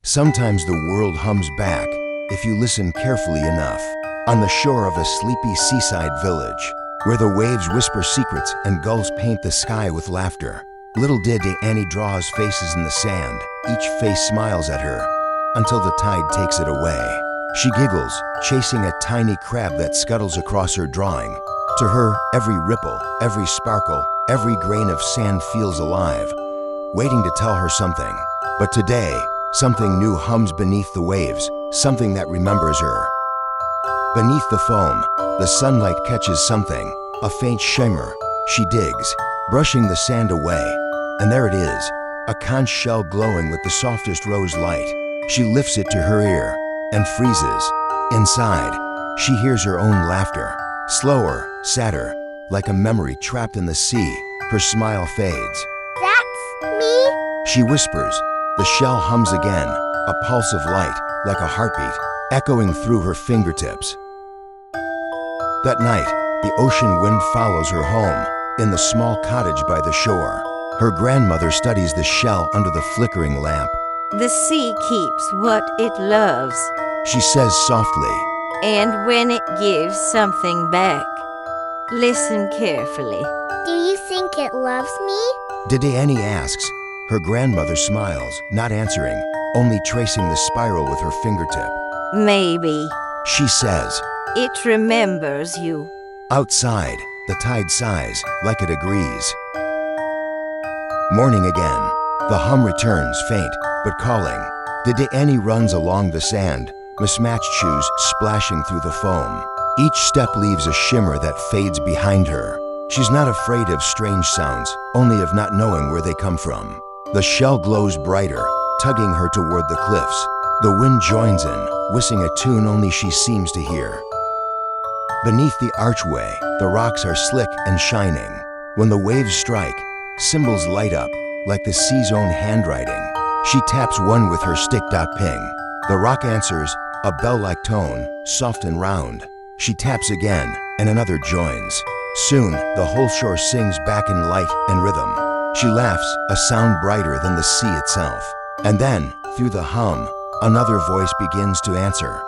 Sometimes the world hums back if you listen carefully enough. On the shore of a sleepy seaside village, where the waves whisper secrets and gulls paint the sky with laughter, little Didiani draws faces in the sand. Each face smiles at her until the tide takes it away. She giggles, chasing a tiny crab that scuttles across her drawing. To her, every ripple, every sparkle, every grain of sand feels alive, waiting to tell her something. But today, something new hums beneath the waves, something that remembers her. Beneath the foam, the sunlight catches something, a faint shimmer. She digs, brushing the sand away, and there it is, a conch shell glowing with the softest rose light. She lifts it to her ear and freezes. Inside, she hears her own laughter, slower, sadder, like a memory trapped in the sea. Her smile fades. That's me? She whispers. The shell hums again, a pulse of light, like a heartbeat, echoing through her fingertips. That night, the ocean wind follows her home, in the small cottage by the shore. Her grandmother studies the shell under the flickering lamp. The sea keeps what it loves, She says softly, and when it gives something back, listen carefully. Do you think it loves me? Didiani asks. Her grandmother smiles, not answering, only tracing the spiral with her fingertip. Maybe She says, it remembers you. outside, the tide sighs, like it agrees. Morning again. The hum returns, faint, but calling. Didiani runs along the sand, mismatched shoes splashing through the foam. Each step leaves a shimmer that fades behind her. She's not afraid of strange sounds, only of not knowing where they come from. The shell glows brighter, tugging her toward the cliffs. The wind joins in, whistling a tune only she seems to hear. Beneath the archway, the rocks are slick and shining. When the waves strike, symbols light up, like the sea's own handwriting. She taps one with her stick. Ping. The rock answers, a bell-like tone, soft and round. She taps again, and another joins. Soon, the whole shore sings back in light and rhythm. She laughs, a sound brighter than the sea itself. And then, through the hum, another voice begins to answer.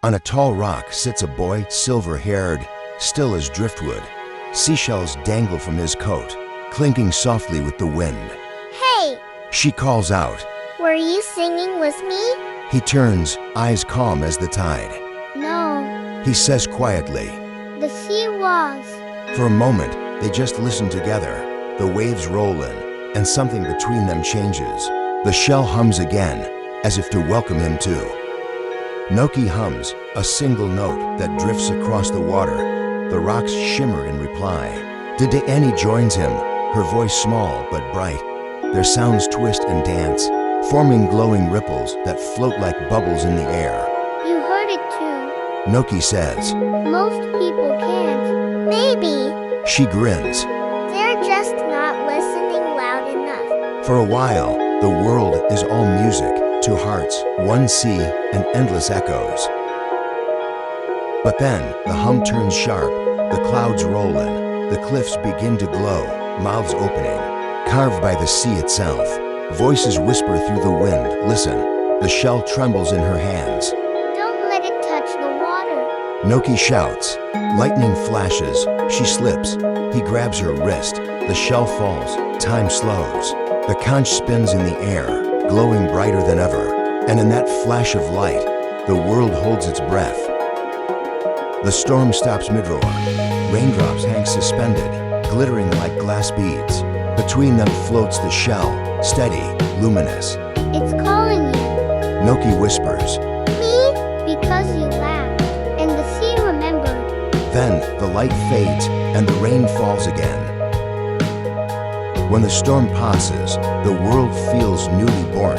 On a tall rock sits a boy, silver-haired, still as driftwood. Seashells dangle from his coat, clinking softly with the wind. Hey, She calls out. were you singing with me? He turns, eyes calm as the tide. No, He says quietly. the sea was. For a moment, they just listen together. The waves roll in, and something between them changes. The shell hums again, as if to welcome him too. Noki hums, a single note that drifts across the water. The rocks shimmer in reply. Didiani joins him, her voice small but bright. Their sounds twist and dance, forming glowing ripples that float like bubbles in the air. You heard it too. Noki says. Most people can't. Maybe. She grins. They're just not listening loud enough. For a while, the world is all music, two hearts, one sea, and endless echoes. But then, the hum turns sharp, the clouds roll in, the cliffs begin to glow, mouths opening, carved by the sea itself. Voices whisper through the wind, listen. The shell trembles in her hands. Don't let it touch the water. Noki shouts. Lightning flashes. She slips. He grabs her wrist. The shell falls. Time slows. The conch spins in the air, glowing brighter than ever. And in that flash of light, the world holds its breath. The storm stops mid-roar. Raindrops hang suspended, glittering like glass beads. Between them floats the shell, steady, luminous. It's calling you. Noki whispers. Me? Because you laughed. And the sea remembered. Then the light fades and the rain falls again. When the storm passes, the world feels newly born.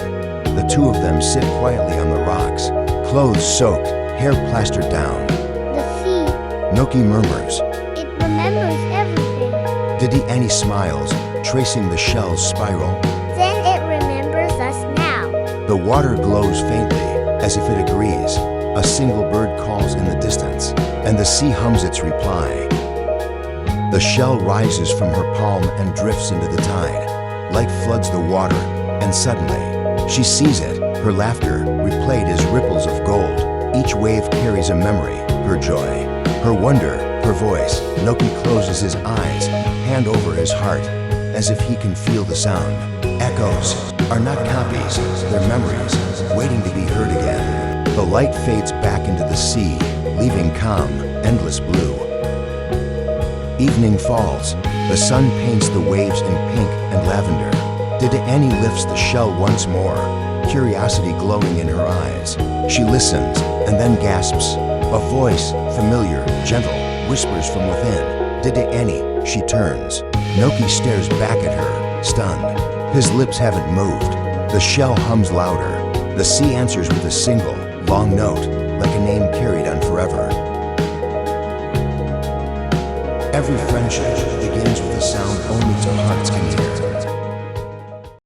The two of them sit quietly on the rocks, clothes soaked, hair plastered down. The sea, Noki murmurs. it remembers everything. Didiani smiles, tracing the shell's spiral. Then it remembers us now. The water glows faintly, as if it agrees. A single bird calls in the distance, and the sea hums its reply. The shell rises from her palm and drifts into the tide. Light floods the water, and suddenly, She sees it, her laughter, replayed as ripples of gold. Each wave carries a memory, her joy, her wonder, her voice. Noki closes his eyes, hand over his heart, as if he can feel the sound. Echoes are not copies, they're memories, waiting to be heard again. The light fades back into the sea, leaving calm, endless blue. Evening falls. The sun paints the waves in pink and lavender. Didiani lifts the shell once more, curiosity glowing in her eyes. She listens and then gasps. A voice, familiar, gentle, whispers from within. Didiani, she turns. Noki stares back at her, stunned. His lips haven't moved. The shell hums louder. The sea answers with a single, long note, like a name carried on forever. Every friendship begins with a sound only two hearts can hear.